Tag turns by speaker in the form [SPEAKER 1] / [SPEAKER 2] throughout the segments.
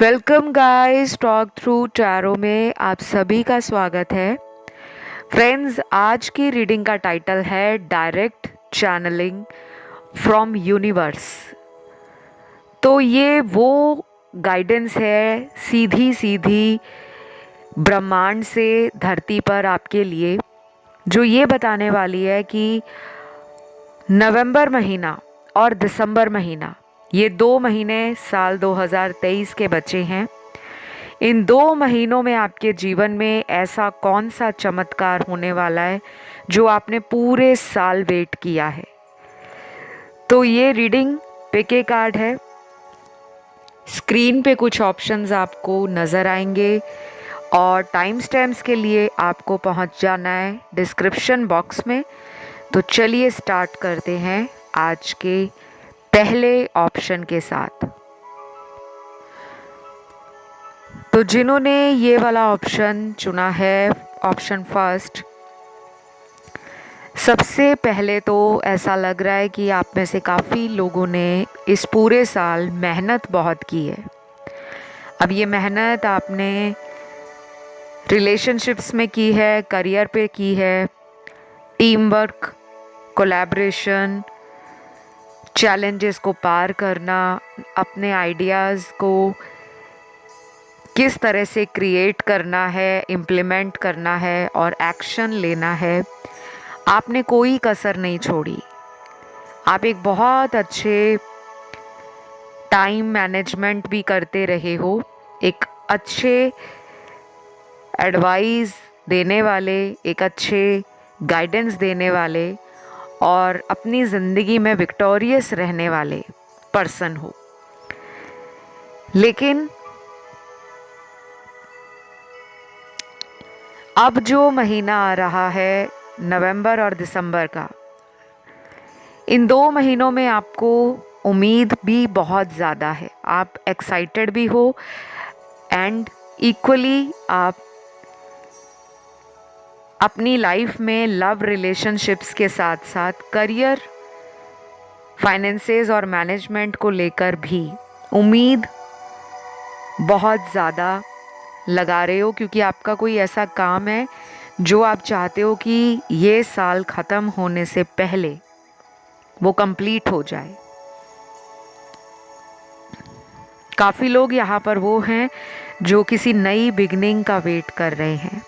[SPEAKER 1] Welcome guys, talk through tarot में आप सभी का स्वागत है। फ्रेंड्स, आज की रीडिंग का टाइटल है डायरेक्ट चैनलिंग फ्रॉम यूनिवर्स। तो ये वो गाइडेंस है सीधी सीधी ब्रह्मांड से धरती पर आपके लिए, जो ये बताने वाली है कि नवंबर महीना और दिसंबर महीना, ये 2 महीने साल 2023 के बचे हैं। इन 2 महीनों में आपके जीवन में ऐसा कौन सा चमत्कार होने वाला है जो आपने पूरे साल वेट किया है। तो ये रीडिंग पिके कार्ड है। स्क्रीन पे कुछ ऑप्शंस आपको नज़र आएंगे और टाइम स्टैम्प्स के लिए आपको पहुंच जाना है डिस्क्रिप्शन बॉक्स में। तो चलिए स्टार्ट करते हैं आज के पहले ऑप्शन के साथ। तो जिन्होंने ये वाला ऑप्शन चुना है, ऑप्शन फर्स्ट, सबसे पहले तो ऐसा लग रहा है कि आप में से काफ़ी लोगों ने इस पूरे साल मेहनत बहुत की है। अब ये मेहनत आपने रिलेशनशिप्स में की है, करियर पे की है, टीम वर्क, कोलैबोरेशन, चैलेंजेस को पार करना, अपने आइडियाज़ को किस तरह से क्रिएट करना है, इम्प्लीमेंट करना है और एक्शन लेना है। आपने कोई कसर नहीं छोड़ी। आप एक बहुत अच्छे टाइम मैनेजमेंट भी करते रहे हो, एक अच्छे एडवाइस देने वाले, एक अच्छे गाइडेंस देने वाले और अपनी ज़िंदगी में विक्टोरियस रहने वाले पर्सन हो। लेकिन अब जो महीना आ रहा है नवंबर और दिसंबर का, इन 2 महीनों में आपको उम्मीद भी बहुत ज़्यादा है। आप एक्साइटेड भी हो एंड इक्वली आप अपनी लाइफ में लव रिलेशनशिप्स के साथ साथ करियर, फाइनेंसेस और मैनेजमेंट को लेकर भी उम्मीद बहुत ज़्यादा लगा रहे हो, क्योंकि आपका कोई ऐसा काम है जो आप चाहते हो कि ये साल ख़त्म होने से पहले वो कंप्लीट हो जाए। काफ़ी लोग यहाँ पर वो हैं जो किसी नई बिगनिंग का वेट कर रहे हैं।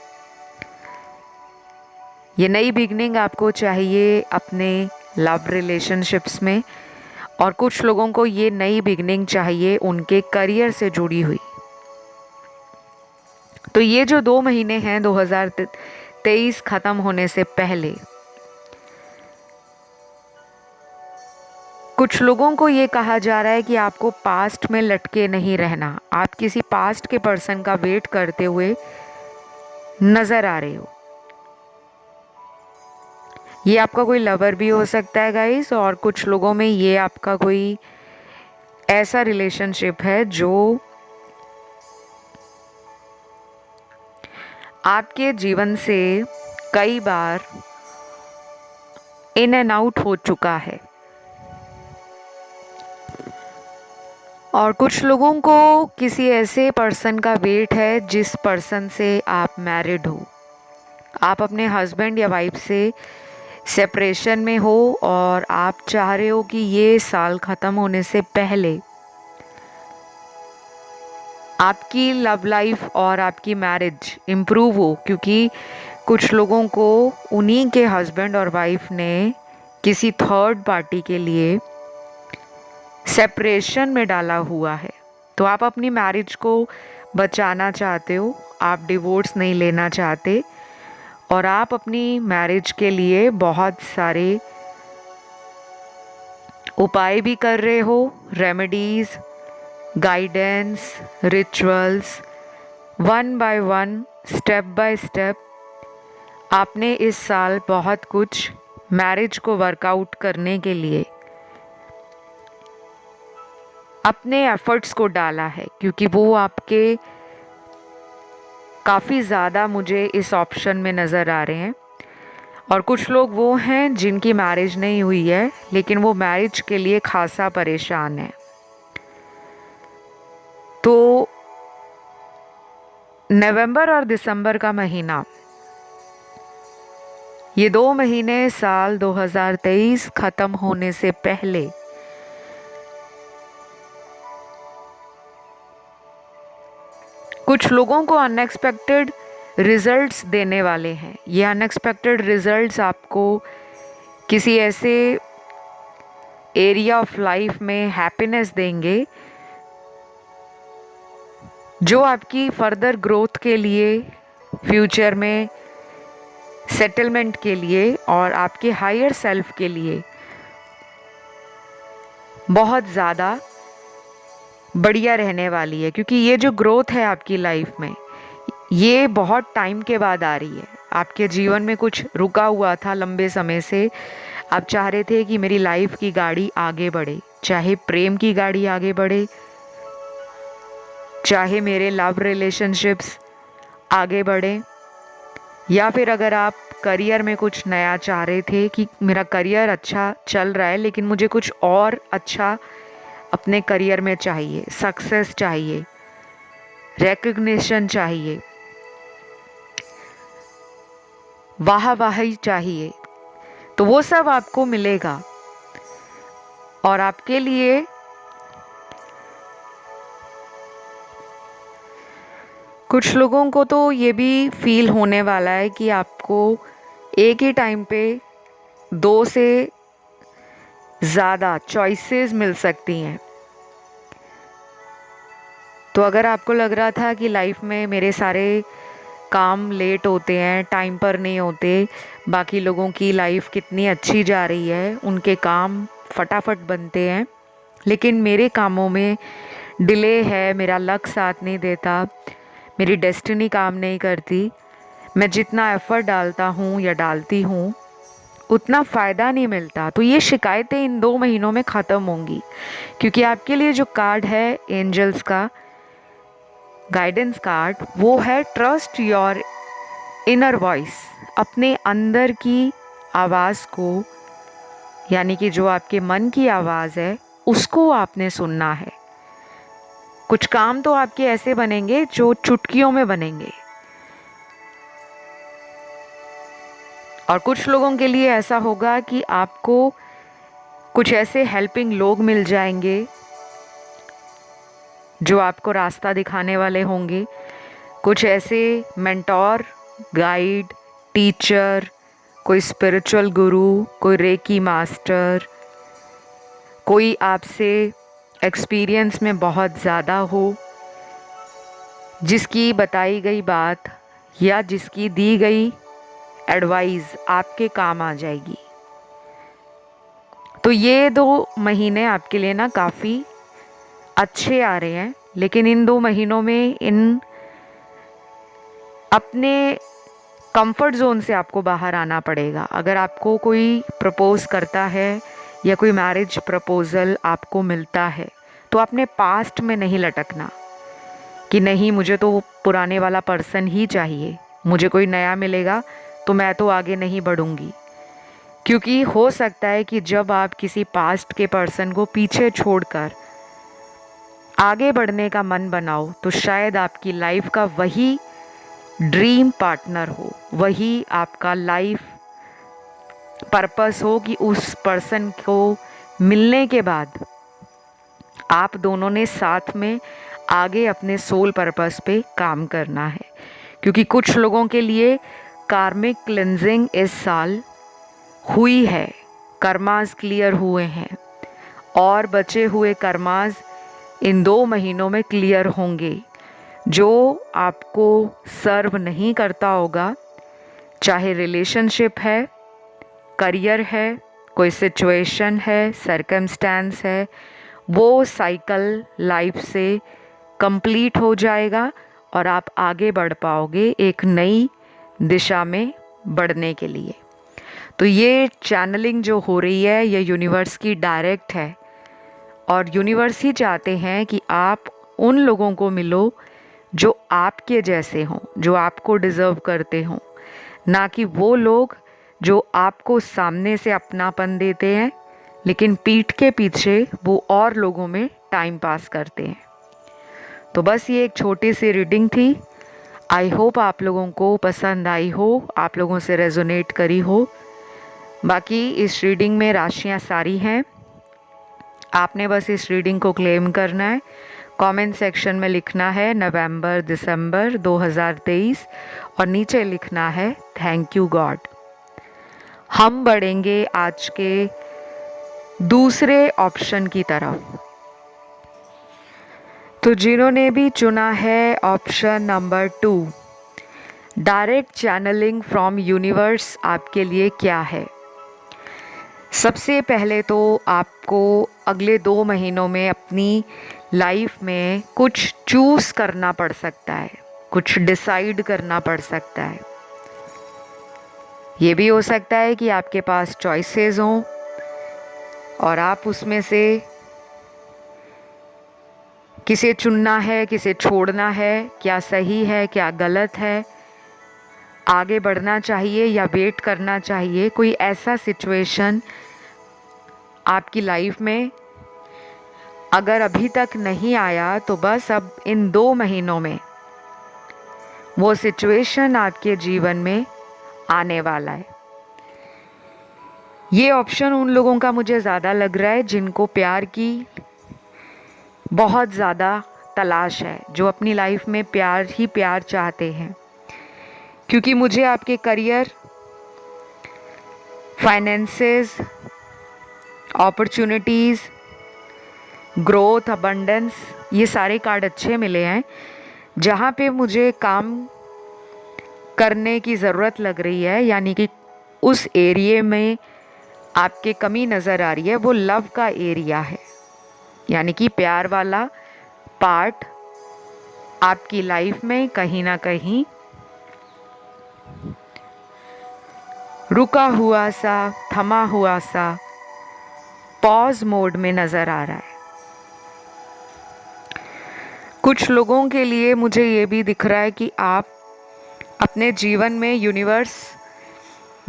[SPEAKER 1] ये नई बिगनिंग आपको चाहिए अपने लव रिलेशनशिप्स में, और कुछ लोगों को ये नई बिगनिंग चाहिए उनके करियर से जुड़ी हुई। तो ये जो 2 महीने हैं 2023 ख़त्म होने से पहले, कुछ लोगों को ये कहा जा रहा है कि आपको पास्ट में लटके नहीं रहना। आप किसी पास्ट के पर्सन का वेट करते हुए नज़र आ रहे हो। ये आपका कोई लवर भी हो सकता है गाइस, और कुछ लोगों में ये आपका कोई ऐसा रिलेशनशिप है जो आपके जीवन से कई बार इन एंड आउट हो चुका है। और कुछ लोगों को किसी ऐसे पर्सन का वेट है जिस पर्सन से आप मैरिड हो। आप अपने हस्बैंड या वाइफ से सेपरेशन में हो और आप चाह रहे हो कि ये साल ख़त्म होने से पहले आपकी लव लाइफ और आपकी मैरिज इम्प्रूव हो, क्योंकि कुछ लोगों को उन्हीं के हस्बैंड और वाइफ ने किसी थर्ड पार्टी के लिए सेपरेशन में डाला हुआ है। तो आप अपनी मैरिज को बचाना चाहते हो, आप डिवोर्स नहीं लेना चाहते, और आप अपनी मैरिज के लिए बहुत सारे उपाय भी कर रहे हो, remedies, guidance, rituals, one by one, step by step आपने इस साल बहुत कुछ मैरिज को वर्कआउट करने के लिए अपने एफर्ट्स को डाला है, क्योंकि वो आपके काफ़ी ज़्यादा मुझे इस ऑप्शन में नज़र आ रहे हैं। और कुछ लोग वो हैं जिनकी मैरिज नहीं हुई है, लेकिन वो मैरिज के लिए खासा परेशान है। तो नवंबर और दिसंबर का महीना, ये 2 महीने साल 2023 खत्म होने से पहले कुछ लोगों को अनएक्सपेक्टेड रिजल्ट्स देने वाले हैं। ये अनएक्सपेक्टेड रिजल्ट्स आपको किसी ऐसे एरिया ऑफ लाइफ में हैप्पीनेस देंगे जो आपकी फर्दर ग्रोथ के लिए, फ्यूचर में सेटलमेंट के लिए और आपके हायर सेल्फ के लिए बहुत ज़्यादा बढ़िया रहने वाली है। क्योंकि ये जो ग्रोथ है आपकी लाइफ में, ये बहुत टाइम के बाद आ रही है। आपके जीवन में कुछ रुका हुआ था लंबे समय से। आप चाह रहे थे कि मेरी लाइफ की गाड़ी आगे बढ़े, चाहे प्रेम की गाड़ी आगे बढ़े, चाहे मेरे लव रिलेशनशिप्स आगे बढ़े, या फिर अगर आप करियर में कुछ नया चाह रहे थे कि मेरा करियर अच्छा चल रहा है लेकिन मुझे कुछ और अच्छा अपने करियर में चाहिए, सक्सेस चाहिए, रिकग्निशन चाहिए, वाहवाही चाहिए, तो वो सब आपको मिलेगा। और आपके लिए कुछ लोगों को तो ये भी फील होने वाला है कि आपको एक ही टाइम पे 2 से ज़्यादा चॉइसेस मिल सकती हैं। तो अगर आपको लग रहा था कि लाइफ में मेरे सारे काम लेट होते हैं, टाइम पर नहीं होते, बाकी लोगों की लाइफ कितनी अच्छी जा रही है, उनके काम फटाफट बनते हैं, लेकिन मेरे कामों में डिले है, मेरा लक साथ नहीं देता, मेरी डेस्टिनी काम नहीं करती, मैं जितना एफ़र्ट डालता हूँ या डालती हूँ उतना फ़ायदा नहीं मिलता, तो ये शिकायतें इन 2 महीनों में ख़त्म होंगी। क्योंकि आपके लिए जो कार्ड है एंजल्स का गाइडेंस कार्ड, वो है ट्रस्ट योर इनर वॉइस। अपने अंदर की आवाज़ को, यानी कि जो आपके मन की आवाज़ है, उसको आपने सुनना है। कुछ काम तो आपके ऐसे बनेंगे जो चुटकियों में बनेंगे, और कुछ लोगों के लिए ऐसा होगा कि आपको कुछ ऐसे हेल्पिंग लोग मिल जाएंगे जो आपको रास्ता दिखाने वाले होंगे। कुछ ऐसे मेंटोर, गाइड, टीचर, कोई स्पिरिचुअल गुरु, कोई रेकी मास्टर, कोई आपसे एक्सपीरियंस में बहुत ज़्यादा हो, जिसकी बताई गई बात या जिसकी दी गई एडवाइस आपके काम आ जाएगी। तो ये 2 महीने आपके लिए ना काफ़ी अच्छे आ रहे हैं, लेकिन इन 2 महीनों में इन अपने कंफर्ट जोन से आपको बाहर आना पड़ेगा। अगर आपको कोई प्रपोज करता है या कोई मैरिज प्रपोज़ल आपको मिलता है, तो अपने पास्ट में नहीं लटकना कि नहीं मुझे तो पुराने वाला पर्सन ही चाहिए, मुझे कोई नया मिलेगा तो मैं तो आगे नहीं बढ़ूंगी। क्योंकि हो सकता है कि जब आप किसी पास्ट के पर्सन को पीछे छोड़कर आगे बढ़ने का मन बनाओ, तो शायद आपकी लाइफ का वही ड्रीम पार्टनर हो, वही आपका लाइफ पर्पस हो कि उस पर्सन को मिलने के बाद आप दोनों ने साथ में आगे अपने सोल पर्पस पे काम करना है। क्योंकि कुछ लोगों के लिए कार्मिक क्लिंजिंग इस साल हुई है, कर्मास क्लियर हुए हैं, और बचे हुए कर्मास इन 2 महीनों में क्लियर होंगे। जो आपको सर्व नहीं करता होगा, चाहे रिलेशनशिप है, करियर है, कोई सिचुएशन है, सर्कमस्टेंस है, वो साइकिल लाइफ से कंप्लीट हो जाएगा और आप आगे बढ़ पाओगे एक नई दिशा में बढ़ने के लिए। तो ये चैनलिंग जो हो रही है, ये यूनिवर्स की डायरेक्ट है, और यूनिवर्स ही चाहते हैं कि आप उन लोगों को मिलो जो आपके जैसे हों, जो आपको डिज़र्व करते हों, ना कि वो लोग जो आपको सामने से अपनापन देते हैं लेकिन पीठ के पीछे वो और लोगों में टाइम पास करते हैं। तो बस ये एक छोटी सी रीडिंग थी। आई होप आप लोगों को पसंद आई हो, आप लोगों से रेजोनेट करी हो। बाकी इस रीडिंग में राशियां सारी हैं, आपने बस इस रीडिंग को क्लेम करना है। कमेंट सेक्शन में लिखना है नवंबर दिसंबर 2023 और नीचे लिखना है थैंक यू गॉड। हम बढ़ेंगे आज के दूसरे ऑप्शन की तरफ। तो जिन्होंने भी चुना है option number 2, direct channelling from universe आपके लिए क्या है? सबसे पहले तो आपको अगले 2 महीनों में अपनी लाइफ में कुछ चूज़ करना पड़ सकता है, कुछ डिसाइड करना पड़ सकता है। ये भी हो सकता है कि आपके पास चॉइसेस हों और आप उसमें से किसे चुनना है, किसे छोड़ना है, क्या सही है, क्या गलत है, आगे बढ़ना चाहिए या वेट करना चाहिए। कोई ऐसा सिचुएशन आपकी लाइफ में अगर अभी तक नहीं आया तो बस अब इन 2 महीनों में वो सिचुएशन आपके जीवन में आने वाला है। ये ऑप्शन उन लोगों का मुझे ज़्यादा लग रहा है जिनको प्यार की बहुत ज़्यादा तलाश है, जो अपनी लाइफ में प्यार ही प्यार चाहते हैं। क्योंकि मुझे आपके career, finances, opportunities, growth, abundance, ये सारे कार्ड अच्छे मिले हैं। जहाँ पे मुझे काम करने की ज़रूरत लग रही है, यानी कि उस एरिया में आपके कमी नज़र आ रही है, वो लव का एरिया है। यानी कि प्यार वाला पार्ट आपकी लाइफ में कहीं ना कहीं रुका हुआ सा, थमा हुआ सा, पॉज मोड में नज़र आ रहा है। कुछ लोगों के लिए मुझे ये भी दिख रहा है कि आप अपने जीवन में universe,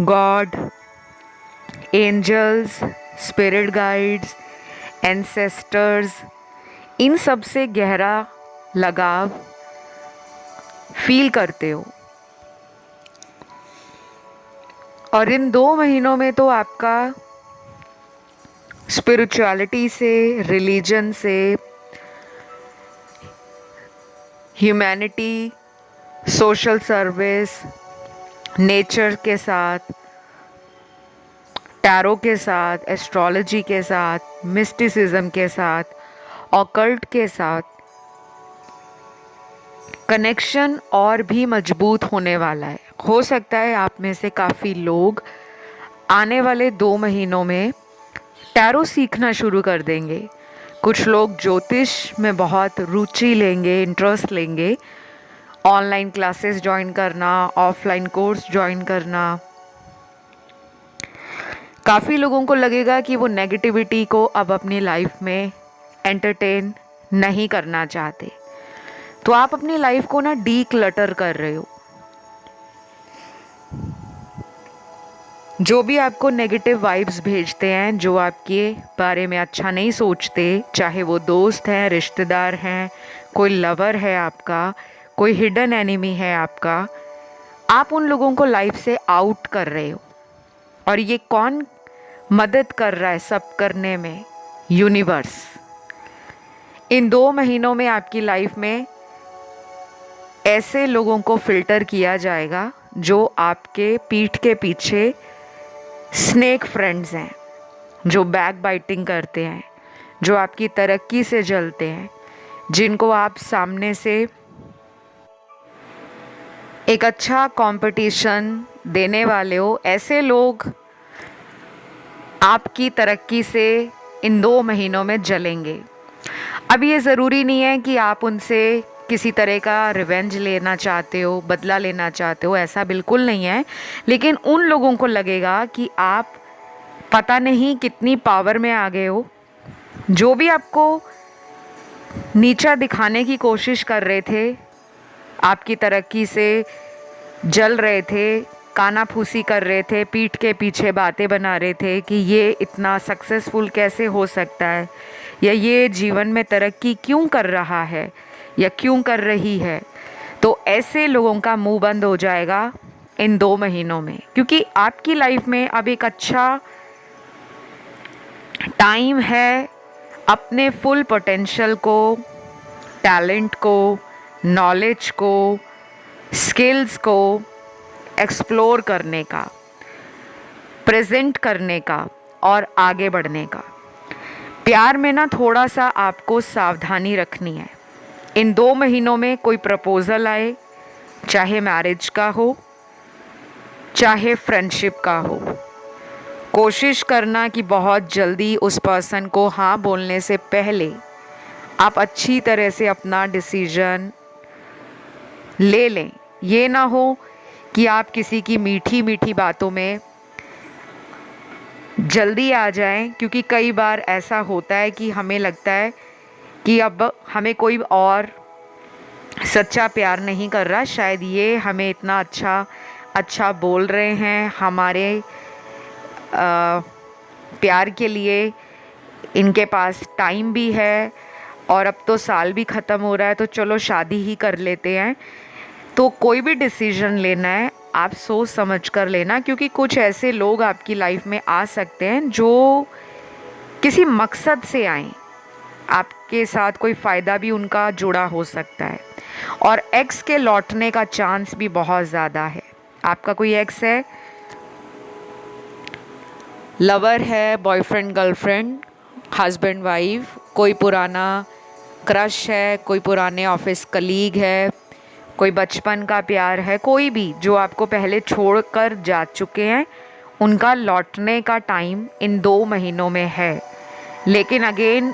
[SPEAKER 1] God, angels, spirit guides, ancestors, इन सब से गहरा लगाव फील करते हो। और इन 2 महीनों में तो आपका स्पिरिचुअलिटी से, रिलीजन से, ह्यूमैनिटी, सोशल सर्विस, नेचर के साथ, टैरो के साथ, एस्ट्रोलॉजी के साथ, मिस्टिसिज्म के साथ, ऑकल्ट के साथ कनेक्शन और भी मजबूत होने वाला है। हो सकता है आप में से काफ़ी लोग आने वाले 2 महीनों में टैरो सीखना शुरू कर देंगे। कुछ लोग ज्योतिष में बहुत रुचि लेंगे, इंटरेस्ट लेंगे। ऑनलाइन क्लासेस ज्वाइन करना, ऑफलाइन कोर्स ज्वाइन करना। काफ़ी लोगों को लगेगा कि वो नेगेटिविटी को अब अपनी लाइफ में एंटरटेन नहीं करना चाहते। तो आप अपनी लाइफ को ना डीक्लटर कर रहे हो। जो भी आपको नेगेटिव वाइब्स भेजते हैं, जो आपके बारे में अच्छा नहीं सोचते, चाहे वो दोस्त हैं, रिश्तेदार हैं, कोई लवर है आपका, कोई हिडन एनिमी है आपका, आप उन लोगों को लाइफ से आउट कर रहे हो। और ये कौन मदद कर रहा है सब करने में? यूनिवर्स। इन 2 महीनों में आपकी लाइफ में ऐसे लोगों को फिल्टर किया जाएगा जो आपके पीठ के पीछे स्नेक फ्रेंड्स हैं, जो बैक बाइटिंग करते हैं, जो आपकी तरक्की से जलते हैं, जिनको आप सामने से एक अच्छा कंपटीशन देने वाले हो। ऐसे लोग आपकी तरक्की से इन 2 महीनों में जलेंगे। अब ये ज़रूरी नहीं है कि आप उनसे किसी तरह का रिवेंज लेना चाहते हो, बदला लेना चाहते हो, ऐसा बिल्कुल नहीं है। लेकिन उन लोगों को लगेगा कि आप पता नहीं कितनी पावर में आ गए हो। जो भी आपको नीचा दिखाने की कोशिश कर रहे थे, आपकी तरक्की से जल रहे थे, कानाफूसी कर रहे थे, पीठ के पीछे बातें बना रहे थे कि ये इतना सक्सेसफुल कैसे हो सकता है, या ये जीवन में तरक्की क्यों कर रहा है या क्यों कर रही है, तो ऐसे लोगों का मुंह बंद हो जाएगा इन 2 महीनों में, क्योंकि आपकी लाइफ में अब एक अच्छा टाइम है अपने फुल पोटेंशियल को, टैलेंट को, नॉलेज को, स्किल्स को एक्सप्लोर करने का, प्रेजेंट करने का और आगे बढ़ने का। प्यार में ना थोड़ा सा आपको सावधानी रखनी है। इन 2 महीनों में कोई प्रपोज़ल आए, चाहे मैरिज का हो, चाहे फ्रेंडशिप का हो, कोशिश करना कि बहुत जल्दी उस पर्सन को हाँ बोलने से पहले आप अच्छी तरह से अपना डिसीजन ले लें। ये ना हो कि आप किसी की मीठी मीठी बातों में जल्दी आ जाएं, क्योंकि कई बार ऐसा होता है कि हमें लगता है कि अब हमें कोई और सच्चा प्यार नहीं कर रहा, शायद ये हमें इतना अच्छा बोल रहे हैं, हमारे प्यार के लिए इनके पास टाइम भी है और अब तो साल भी ख़त्म हो रहा है, तो चलो शादी ही कर लेते हैं। तो कोई भी डिसीजन लेना है आप सोच समझ कर लेना, क्योंकि कुछ ऐसे लोग आपकी लाइफ में आ सकते हैं जो किसी मकसद से आए, आपके साथ कोई फ़ायदा भी उनका जुड़ा हो सकता है। और एक्स के लौटने का चांस भी बहुत ज़्यादा है। आपका कोई एक्स है, लवर है, बॉयफ्रेंड गर्लफ्रेंड, हस्बैंड वाइफ, कोई पुराना क्रश है, कोई पुराने ऑफिस कलीग है, कोई बचपन का प्यार है, कोई भी जो आपको पहले छोड़कर जा चुके हैं, उनका लौटने का टाइम इन 2 महीनों में है। लेकिन अगेन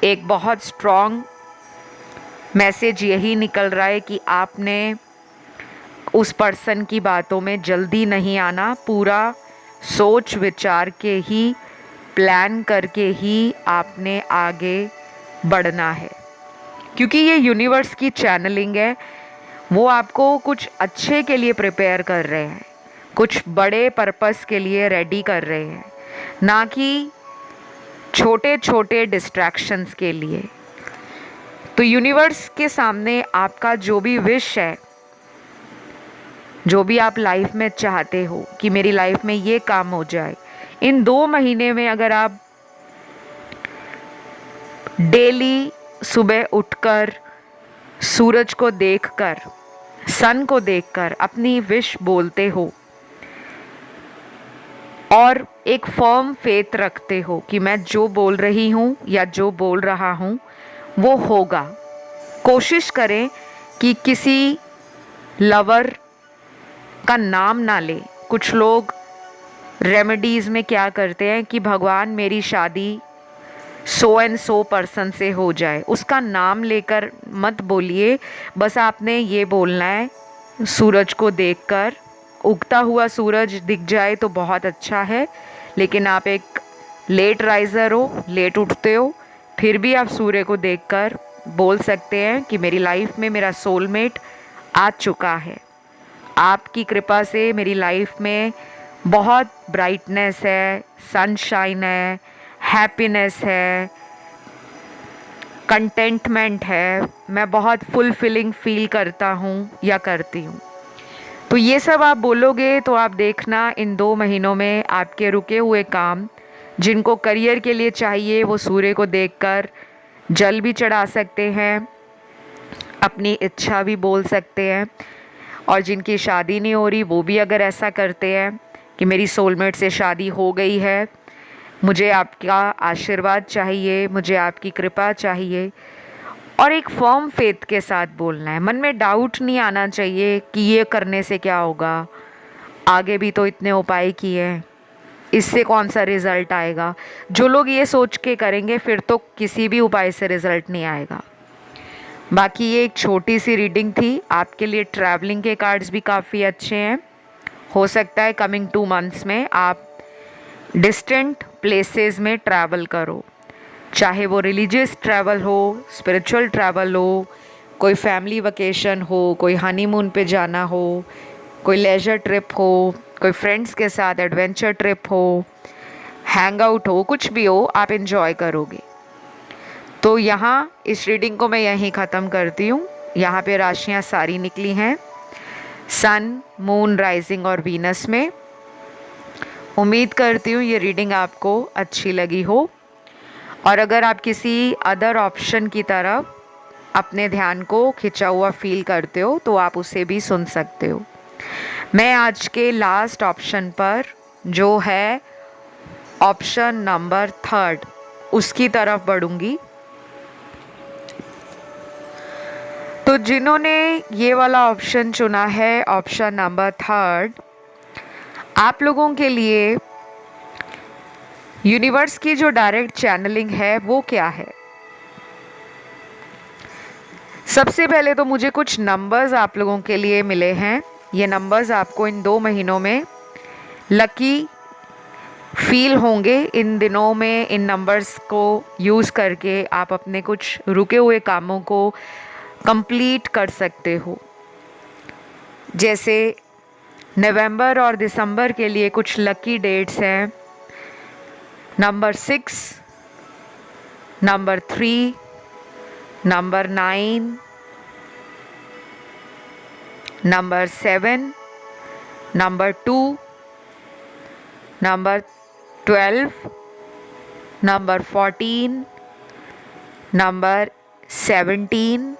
[SPEAKER 1] एक बहुत स्ट्रॉन्ग मैसेज यही निकल रहा है कि आपने उस पर्सन की बातों में जल्दी नहीं आना, पूरा सोच विचार के ही, प्लान करके ही आपने आगे बढ़ना है, क्योंकि ये यूनिवर्स की चैनलिंग है। वो आपको कुछ अच्छे के लिए प्रिपेयर कर रहे हैं, कुछ बड़े पर्पस के लिए रेडी कर रहे हैं, ना कि छोटे छोटे डिस्ट्रैक्शंस के लिए। तो यूनिवर्स के सामने आपका जो भी विश है, जो भी आप लाइफ में चाहते हो कि मेरी लाइफ में ये काम हो जाए, इन 2 महीने में अगर आप डेली सुबह उठकर सूरज को देखकर, सन को देखकर अपनी विश बोलते हो और एक फर्म फेथ रखते हो कि मैं जो बोल रही हूँ या जो बोल रहा हूँ वो होगा। कोशिश करें कि किसी लवर का नाम ना ले। कुछ लोग रेमेडीज़ में क्या करते हैं कि भगवान मेरी शादी सो एंड सो पर्सन से हो जाए, उसका नाम लेकर मत बोलिए। बस आपने ये बोलना है, सूरज को देखकर, उगता हुआ सूरज दिख जाए तो बहुत अच्छा है, लेकिन आप एक लेट राइज़र हो, लेट उठते हो, फिर भी आप सूर्य को देखकर बोल सकते हैं कि मेरी लाइफ में मेरा सोलमेट आ चुका है। आपकी कृपा से मेरी लाइफ में बहुत ब्राइटनेस है, सनशाइन है, हैप्पीनेस है, कंटेंटमेंट है, मैं बहुत फुलफिलिंग फील करता हूँ या करती हूँ। तो ये सब आप बोलोगे तो आप देखना इन 2 महीनों में आपके रुके हुए काम, जिनको करियर के लिए चाहिए, वो सूर्य को देखकर जल भी चढ़ा सकते हैं, अपनी इच्छा भी बोल सकते हैं। और जिनकी शादी नहीं हो रही वो भी अगर ऐसा करते हैं कि मेरी सोलमेट से शादी हो गई है, मुझे आपका आशीर्वाद चाहिए, मुझे आपकी कृपा चाहिए, और एक फर्म फेथ के साथ बोलना है। मन में डाउट नहीं आना चाहिए कि ये करने से क्या होगा, आगे भी तो इतने उपाय किए हैं, इससे कौन सा रिज़ल्ट आएगा। जो लोग ये सोच के करेंगे फिर तो किसी भी उपाय से रिज़ल्ट नहीं आएगा। बाकी ये एक छोटी सी रीडिंग थी आपके लिए। ट्रैवलिंग के कार्ड्स भी काफ़ी अच्छे हैं। हो सकता है कमिंग 2 मंथ्स में आप डिस्टेंट प्लेसेस में ट्रैवल करो, चाहे वो रिलीजियस ट्रैवल हो, स्पिरिचुअल ट्रैवल हो, कोई फैमिली वेकेशन हो, कोई हनीमून पे जाना हो, कोई लेजर ट्रिप हो, कोई फ्रेंड्स के साथ एडवेंचर ट्रिप हो, हैंग आउट हो, कुछ भी हो, आप इन्जॉय करोगे। तो यहाँ इस रीडिंग को मैं यहीं ख़त्म करती हूँ। यहाँ पे राशियाँ सारी निकली हैं सन, मून, राइजिंग और वीनस में। उम्मीद करती हूँ ये रीडिंग आपको अच्छी लगी हो, और अगर आप किसी अदर ऑप्शन की तरफ अपने ध्यान को खिंचा हुआ फील करते हो तो आप उसे भी सुन सकते हो। मैं आज के लास्ट ऑप्शन पर, जो है ऑप्शन नंबर 3, उसकी तरफ बढ़ूंगी। तो जिन्होंने ये वाला ऑप्शन चुना है, ऑप्शन नंबर 3, आप लोगों के लिए यूनिवर्स की जो डायरेक्ट चैनलिंग है वो क्या है। सबसे पहले तो मुझे कुछ नंबर्स आप लोगों के लिए मिले हैं। ये नंबर्स आपको इन 2 महीनों में लकी फील होंगे। इन दिनों में इन नंबर्स को यूज़ करके आप अपने कुछ रुके हुए कामों को कंप्लीट कर सकते हो। जैसे नवंबर और दिसंबर के लिए कुछ लकी डेट्स हैं, number 6, number 3, number 9, number 7, number 2, number 12, number 14, number 17,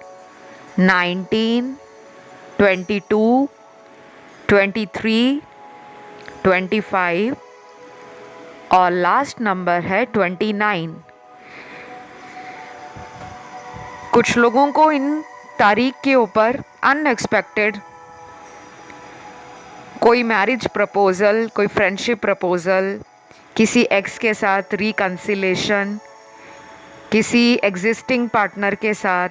[SPEAKER 1] 19, 22, 23, 25 और लास्ट नंबर है 29। कुछ लोगों को इन तारीख के ऊपर अनएक्सपेक्टेड कोई मैरिज प्रपोज़ल, कोई फ्रेंडशिप प्रपोज़ल, किसी एक्स के साथ रिकन्सिलेशन, किसी एग्जिस्टिंग पार्टनर के साथ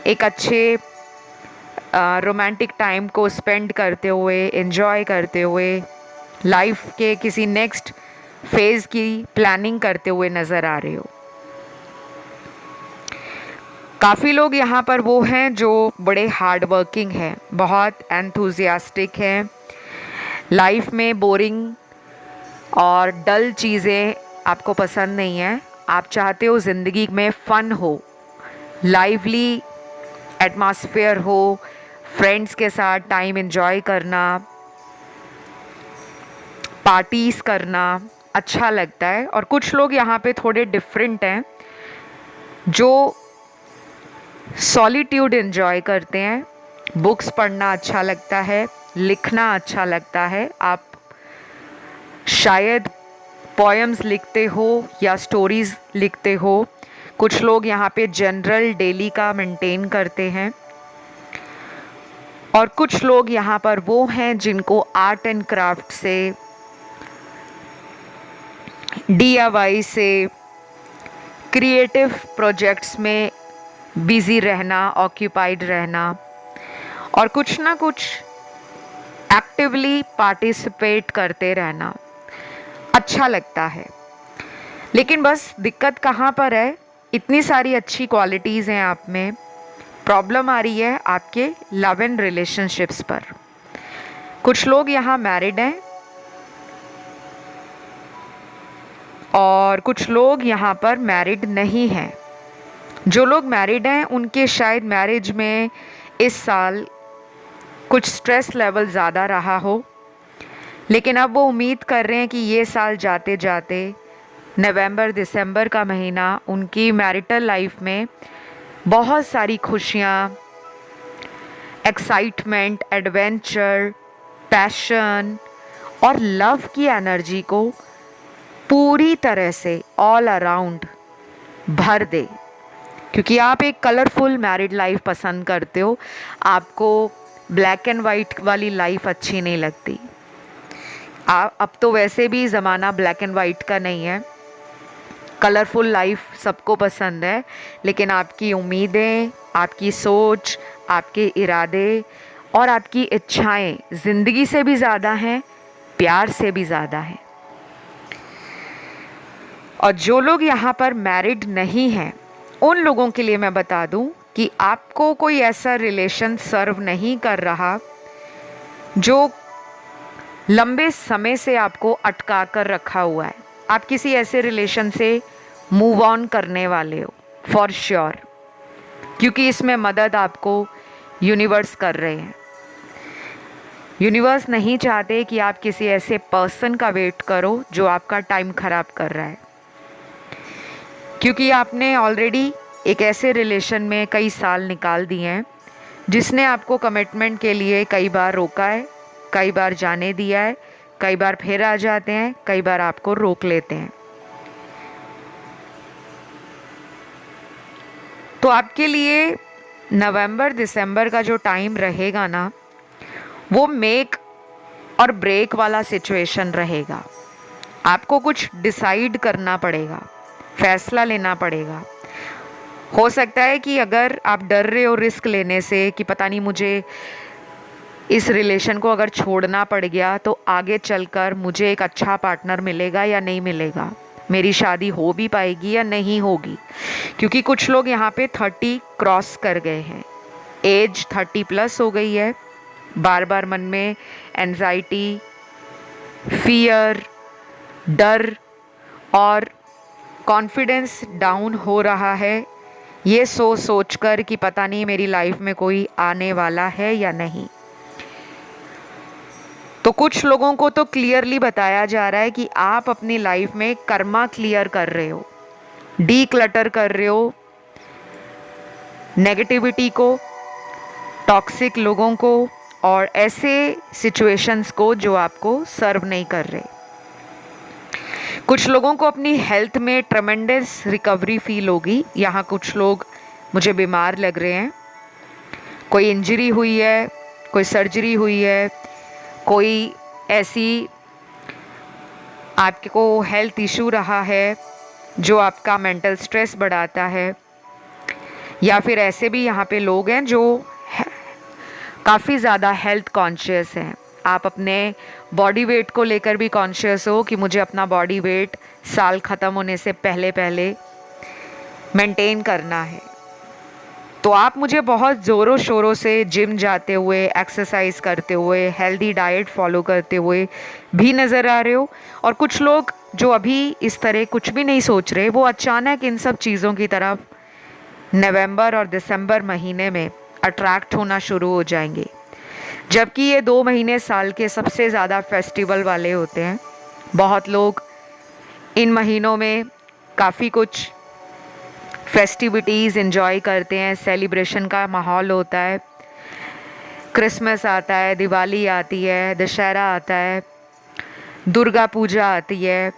[SPEAKER 1] एक अच्छे रोमांटिक टाइम को स्पेंड करते हुए, एंजॉय करते हुए, लाइफ के किसी नेक्स्ट फेज़ की प्लानिंग करते हुए नज़र आ रहे हो। काफ़ी लोग यहाँ पर वो हैं जो बड़े हार्ड वर्किंग हैं, बहुत एंथुजियास्टिक हैं। लाइफ में बोरिंग और डल चीज़ें आपको पसंद नहीं हैं। आप चाहते हो ज़िंदगी में फ़न हो, लाइवली एटमॉस्फेयर हो, फ्रेंड्स के साथ टाइम एंजॉय करना, पार्टीज़ करना अच्छा लगता है। और कुछ लोग यहाँ पे थोड़े डिफरेंट हैं जो सॉलिट्यूड एंजॉय करते हैं। बुक्स पढ़ना अच्छा लगता है, लिखना अच्छा लगता है। आप शायद पोएम्स लिखते हो या स्टोरीज़ लिखते हो। कुछ लोग यहाँ पे जनरल डेली का मेंटेन करते हैं, और कुछ लोग यहाँ पर वो हैं जिनको आर्ट एंड क्राफ्ट से, DIY से, क्रिएटिव प्रोजेक्ट्स में बिज़ी रहना, ऑक्यूपाइड रहना, और कुछ ना कुछ एक्टिवली पार्टिसिपेट करते रहना अच्छा लगता है। लेकिन बस दिक्कत कहाँ पर है, इतनी सारी अच्छी क्वालिटीज़ हैं आप में, प्रॉब्लम आ रही है आपके लव एंड रिलेशनशिप्स पर। कुछ लोग यहाँ मैरिड हैं और कुछ लोग यहाँ पर मैरिड नहीं हैं। जो लोग मैरिड हैं उनके शायद मैरिज में इस साल कुछ स्ट्रेस लेवल ज़्यादा रहा हो, लेकिन अब वो उम्मीद कर रहे हैं कि ये साल जाते जाते नवंबर दिसंबर का महीना उनकी मैरिटल लाइफ में बहुत सारी खुशियाँ, एक्साइटमेंट, एडवेंचर, पैशन और लव की एनर्जी को पूरी तरह से ऑल अराउंड भर दे। क्योंकि आप एक कलरफुल मैरिड लाइफ पसंद करते हो, आपको ब्लैक एंड वाइट वाली लाइफ अच्छी नहीं लगती। अब तो वैसे भी ज़माना ब्लैक एंड वाइट का नहीं है, कलरफुल लाइफ सबको पसंद है। लेकिन आपकी उम्मीदें, आपकी सोच, आपके इरादे और आपकी इच्छाएं ज़िंदगी से भी ज़्यादा हैं, प्यार से भी ज़्यादा हैं। और जो लोग यहाँ पर मैरिड नहीं हैं उन लोगों के लिए मैं बता दूं कि आपको कोई ऐसा रिलेशन सर्व नहीं कर रहा जो लंबे समय से आपको अटका कर रखा हुआ है। आप किसी ऐसे रिलेशन से मूव ऑन करने वाले हो फॉर श्योर। क्योंकि इसमें मदद आपको यूनिवर्स कर रहे हैं। यूनिवर्स नहीं चाहते कि आप किसी ऐसे पर्सन का वेट करो जो आपका टाइम ख़राब कर रहा है, क्योंकि आपने ऑलरेडी एक ऐसे रिलेशन में कई साल निकाल दिए हैं जिसने आपको कमिटमेंट के लिए कई बार रोका है, कई बार जाने दिया है, कई बार फिर आ जाते हैं, कई बार आपको रोक लेते हैं। तो आपके लिए नवंबर दिसंबर का जो टाइम रहेगा ना, वो मेक और ब्रेक वाला सिचुएशन रहेगा। आपको कुछ डिसाइड करना पड़ेगा, फैसला लेना पड़ेगा। हो सकता है कि अगर आप डर रहे हो रिस्क लेने से कि पता नहीं मुझे इस रिलेशन को अगर छोड़ना पड़ गया तो आगे चलकर मुझे एक अच्छा पार्टनर मिलेगा या नहीं मिलेगा, मेरी शादी हो भी पाएगी या नहीं होगी, क्योंकि कुछ लोग यहाँ पे 30 क्रॉस कर गए हैं, एज 30+ हो गई है। बार बार मन में एंजाइटी, फियर, डर और कॉन्फिडेंस डाउन हो रहा है, ये सोच कर कि पता नहीं मेरी लाइफ में कोई आने वाला है या नहीं। तो कुछ लोगों को तो क्लियरली बताया जा रहा है कि आप अपनी लाइफ में कर्मा क्लियर कर रहे हो, डी क्लटर कर रहे हो नेगेटिविटी को, टॉक्सिक लोगों को और ऐसे सिचुएशंस को जो आपको सर्व नहीं कर रहे। कुछ लोगों को अपनी हेल्थ में ट्रेमेंडस रिकवरी फील होगी। यहाँ कुछ लोग मुझे बीमार लग रहे हैं, कोई इंजरी हुई है, कोई सर्जरी हुई है, कोई ऐसी आपको हेल्थ इशू रहा है जो आपका मेंटल स्ट्रेस बढ़ाता है, या फिर ऐसे भी यहाँ पे लोग हैं जो काफ़ी ज़्यादा हेल्थ कॉन्शियस हैं। आप अपने बॉडी वेट को लेकर भी कॉन्शियस हो कि मुझे अपना बॉडी वेट साल ख़त्म होने से पहले पहले मेंटेन करना है। तो आप मुझे बहुत ज़ोरों शोरों से जिम जाते हुए, एक्सरसाइज करते हुए, हेल्दी डाइट फॉलो करते हुए भी नज़र आ रहे हो। और कुछ लोग जो अभी इस तरह कुछ भी नहीं सोच रहे, वो अचानक इन सब चीज़ों की तरफ नवंबर और दिसंबर महीने में अट्रैक्ट होना शुरू हो जाएंगे, जबकि ये 2 महीने साल के सबसे ज़्यादा फेस्टिवल वाले होते हैं। बहुत लोग इन महीनों में काफ़ी कुछ फेस्टिविटीज़ एंजॉय करते हैं, सेलिब्रेशन का माहौल होता है। क्रिसमस आता है, दिवाली आती है, दशहरा आता है, दुर्गा पूजा आती है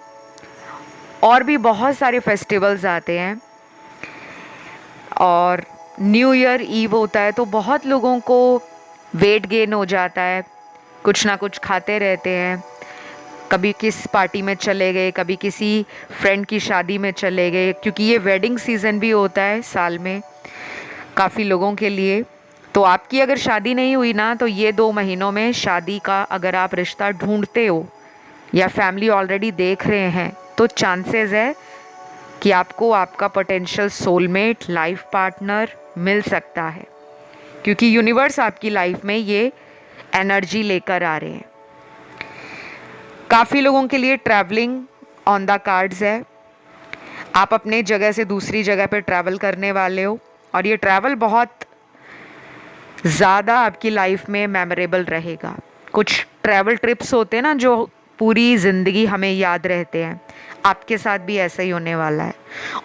[SPEAKER 1] और भी बहुत सारे फेस्टिवल्स आते हैं, और न्यू ईयर ईव होता है। तो बहुत लोगों को वेट गेन हो जाता है, कुछ ना कुछ खाते रहते हैं, कभी किस पार्टी में चले गए, कभी किसी फ्रेंड की शादी में चले गए, क्योंकि ये वेडिंग सीज़न भी होता है साल में काफ़ी लोगों के लिए। तो आपकी अगर शादी नहीं हुई ना, तो ये 2 महीनों में शादी का अगर आप रिश्ता ढूंढते हो या फैमिली ऑलरेडी देख रहे हैं, तो चांसेस है कि आपको आपका पोटेंशियल सोलमेट, लाइफ पार्टनर मिल सकता है, क्योंकि यूनिवर्स आपकी लाइफ में ये एनर्जी लेकर आ रहे हैं। काफ़ी लोगों के लिए ट्रैवलिंग ऑन द कार्ड्स है। आप अपने जगह से दूसरी जगह पे ट्रैवल करने वाले हो, और ये ट्रैवल बहुत ज़्यादा आपकी लाइफ में मेमोरेबल रहेगा। कुछ ट्रैवल ट्रिप्स होते हैं ना जो पूरी ज़िंदगी हमें याद रहते हैं, आपके साथ भी ऐसा ही होने वाला है।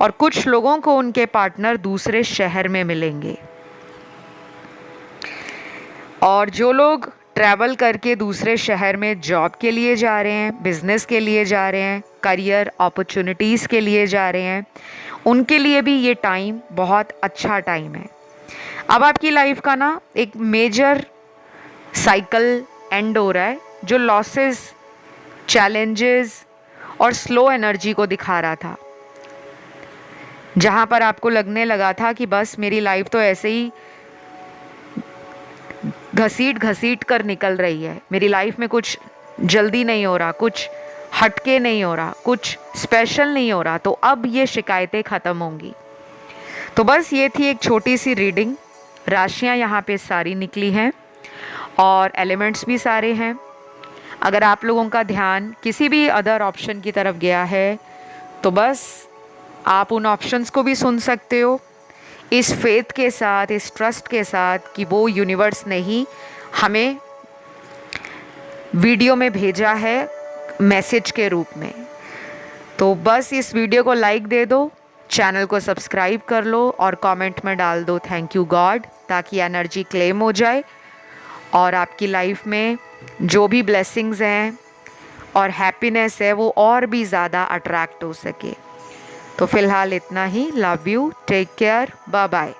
[SPEAKER 1] और कुछ लोगों को उनके पार्टनर दूसरे शहर में मिलेंगे, और जो लोग ट्रैवल करके दूसरे शहर में जॉब के लिए जा रहे हैं, बिजनेस के लिए जा रहे हैं, करियर अपॉर्चुनिटीज़ के लिए जा रहे हैं, उनके लिए भी ये टाइम बहुत अच्छा टाइम है। अब आपकी लाइफ का ना एक मेजर साइकिल एंड हो रहा है, जो लॉसेस, चैलेंजेस और स्लो एनर्जी को दिखा रहा था। जहाँ पर आपको लगने लगा था कि बस मेरी लाइफ तो ऐसे ही घसीट घसीट कर निकल रही है, मेरी लाइफ में कुछ जल्दी नहीं हो रहा, कुछ हटके नहीं हो रहा, कुछ स्पेशल नहीं हो रहा, तो अब ये शिकायतें ख़त्म होंगी। तो बस ये थी एक छोटी सी रीडिंग। राशियाँ यहाँ पे सारी निकली हैं और एलिमेंट्स भी सारे हैं। अगर आप लोगों का ध्यान किसी भी अदर ऑप्शन की तरफ गया है, तो बस आप उन ऑप्शंस को भी सुन सकते हो। इस फेथ के साथ, इस ट्रस्ट के साथ कि वो यूनिवर्स ने ही हमें वीडियो में भेजा है मैसेज के रूप में। तो बस इस वीडियो को लाइक दे दो, चैनल को सब्सक्राइब कर लो और कमेंट में डाल दो थैंक यू गॉड, ताकि एनर्जी क्लेम हो जाए और आपकी लाइफ में जो भी ब्लेसिंग्स हैं और हैप्पीनेस है वो और भी ज़्यादा अट्रैक्ट हो सके। तो फिलहाल इतना ही। Love you, take care, bye bye.